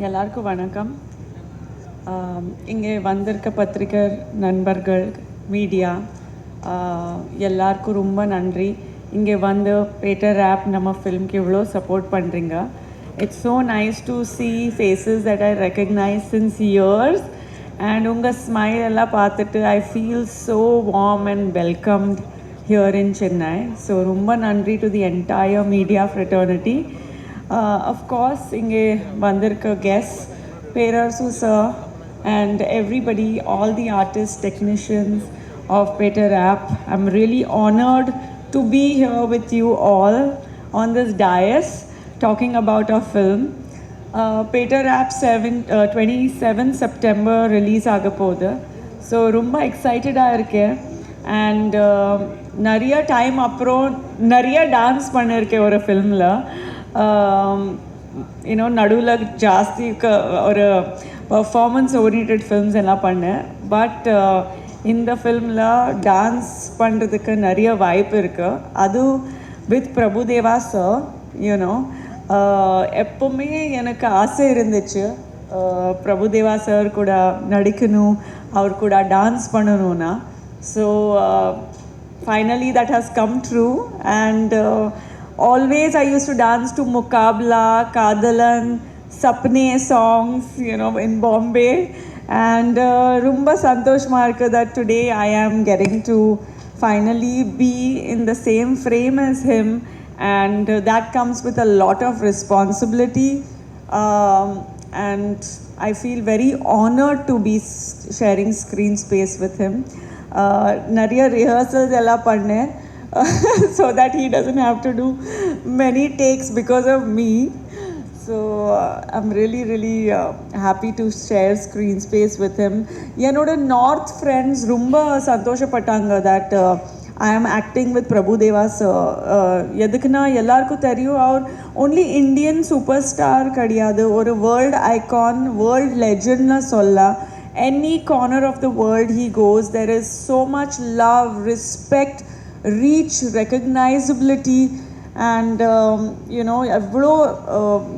எல்லாருக்கும் வணக்கம். இங்கே வந்திருக்க பத்திரிகர் நண்பர்கள், மீடியா எல்லாருக்கும் ரொம்ப நன்றி. இங்கே வந்து பேட்டர் ஆப் நம்ம ஃபிலிம்க்கு இவ்வளோ சப்போர்ட் பண்ணுறீங்க. It's so nice to see faces that I recognize since years. And உங்கள் ஸ்மைல் எல்லாம் பார்த்துட்டு I feel so warm and welcomed here in Chennai. So ரொம்ப நன்றி to the entire media fraternity. Of course, inge vandirka guests, Perarsu sir, and everybody, all the artists, technicians of Peter App. I'm really honored to be here with you all on this dais talking about our film. Peter App 27 September release ஆகப்போகுது. So ரொம்ப எக்ஸைட்டடாக இருக்கேன். And நிறைய time அப்புறம் நிறைய dance பண்ணியிருக்கேன் ஒரு ஃபில்மில். நடுவில் ஜாஸ்தி ஒரு பர்ஃபார்மன்ஸ் ஓரியன்டட் ஃபில்ம்ஸ் எல்லாம் பண்ணேன். பட் இந்த ஃபில்மில் டான்ஸ் பண்ணுறதுக்கு நிறைய வாய்ப்பு இருக்குது. அதுவும் வித் பிரபுதேவா சார். எப்போவுமே எனக்கு ஆசை இருந்துச்சு பிரபுதேவா சார் கூட நடிக்கணும், அவர் கூட டான்ஸ் பண்ணணும்னா. So finally that has come true. And always I used to dance to Mukabla, Kadalan, Sapne songs, in Bombay. And Rumba Santosh Marka that today I am getting to finally be in the same frame as him. And that comes with a lot of responsibility. And I feel very honored to be sharing screen space with him. Nariya rehearsals ella panne so that he doesn't have to do many takes because of me. So I'm really happy to share screen space with him. Enoda North friends rumba santoshapatanga that I am acting with Prabhudeva sir. Edukna ellarku theriyum aur only Indian superstar kadiyadu, or a world icon, world legend na solla. Any corner of the world he goes, there is so much love, respect, reach, recognizability, and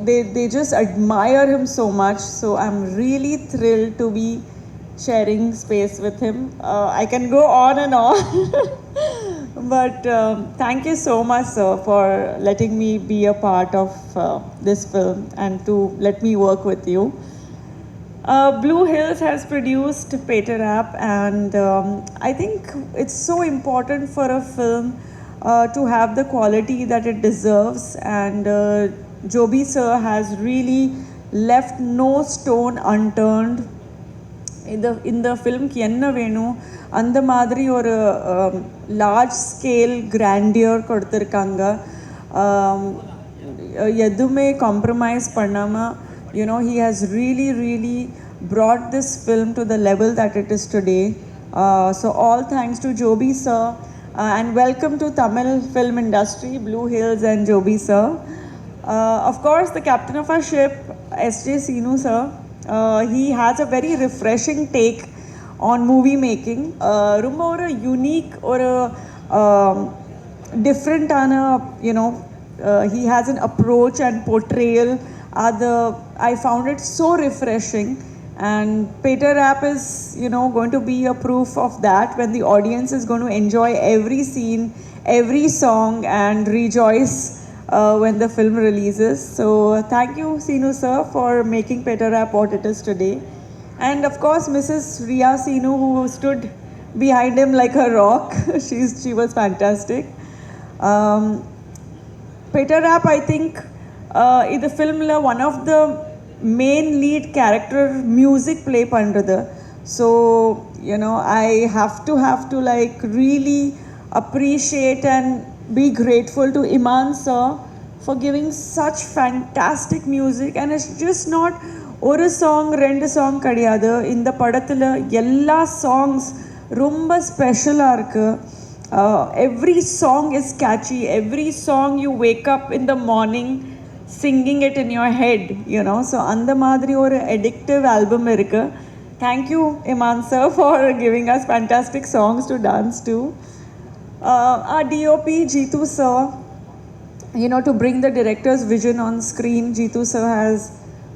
they just admire him so much. So I'm really thrilled to be sharing space with him. I can go on and on but thank you so much sir for letting me be a part of this film and to let me work with you. Blue Hills has produced Peter App, and I think it's so important for a film to have the quality that it deserves. And Joby sir has really left no stone unturned. In the film ki enna venu அந்த மாதிரி ஒரு large scale grandeur கொடுத்துருக்காங்க. எதுவுமே compromise பண்ணாமல் he has really brought this film to the level that it is today. So all thanks to Joby sir, and welcome to Tamil film industry, Blue Hills and Joby sir. Of course, the captain of our ship, S.J. Seenu sir, he has a very refreshing take on movie making. Rumba or a unique or a different he has an approach and portrayal. I found it so refreshing, and Peter App is going to be a proof of that, when the audience is going to enjoy every scene, every song, and rejoice when the film releases. So thank you Seenu sir for making Peter App what it is today. And of course Mrs. Riya Seenu, who stood behind him like a rock. she was fantastic. Peter App, I think in the film one of the main lead character music play pandrathu. So I have to like really appreciate and be grateful to Iman sir for giving such fantastic music. And it's just not ஒரு song ரெண்டு song கிடையாது. இந்த படத்தில் எல்லா songs ரொம்ப ஸ்பெஷலாக இருக்குது. Every song is catchy. Every song you wake up in the morning singing it in your head, So அந்த மாதிரி ஒரு addictive album இருக்கு. Thank you Iman sir for giving us fantastic songs to dance to. Our DOP Jeetu sir, to bring the director's vision on screen. Jeetu sir has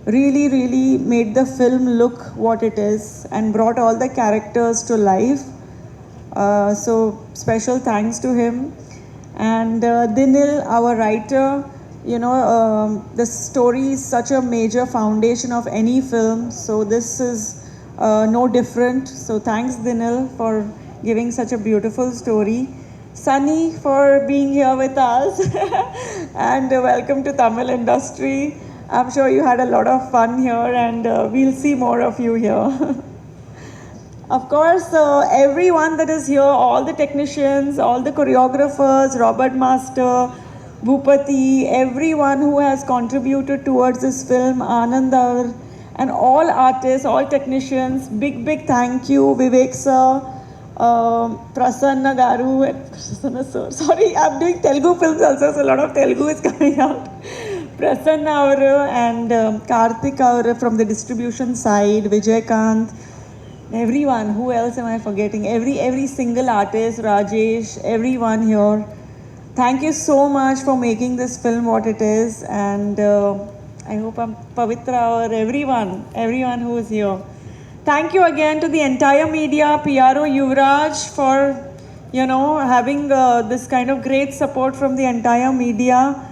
really, really made the film look what it is and brought all the characters to life. So special thanks to him. And Dinil, our writer, the story is such a major foundation of any film. So this is no different. So thanks, Dinil, for giving such a beautiful story. Sunny for being here with us. And welcome to Tamil industry. I'm sure you had a lot of fun here, and we'll see more of you here. Of course, everyone that is here, all the technicians, all the choreographers, Robert Master, Bhupati, everyone who has contributed towards this film, Anandar, and all artists, all technicians, big, big thank you, Vivek sir, Prasanna Garu, and Prasanna sir. Sorry, I'm doing Telugu films also, so a lot of Telugu is coming out. Prasanna avaru and Karthik avaru from the distribution side, Vijay Kant. Everyone, who else am I forgetting? Every single artist, Rajesh, everyone here. Thank you so much for making this film what it is, and I hope I'm Pavitra or everyone who is here. Thank you again to the entire media, PRO Yuvraj, for having this kind of great support from the entire media.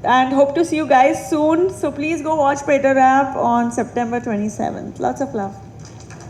And hope to see you guys soon. So please go watch Peter Rap on September 27th. Lots of love.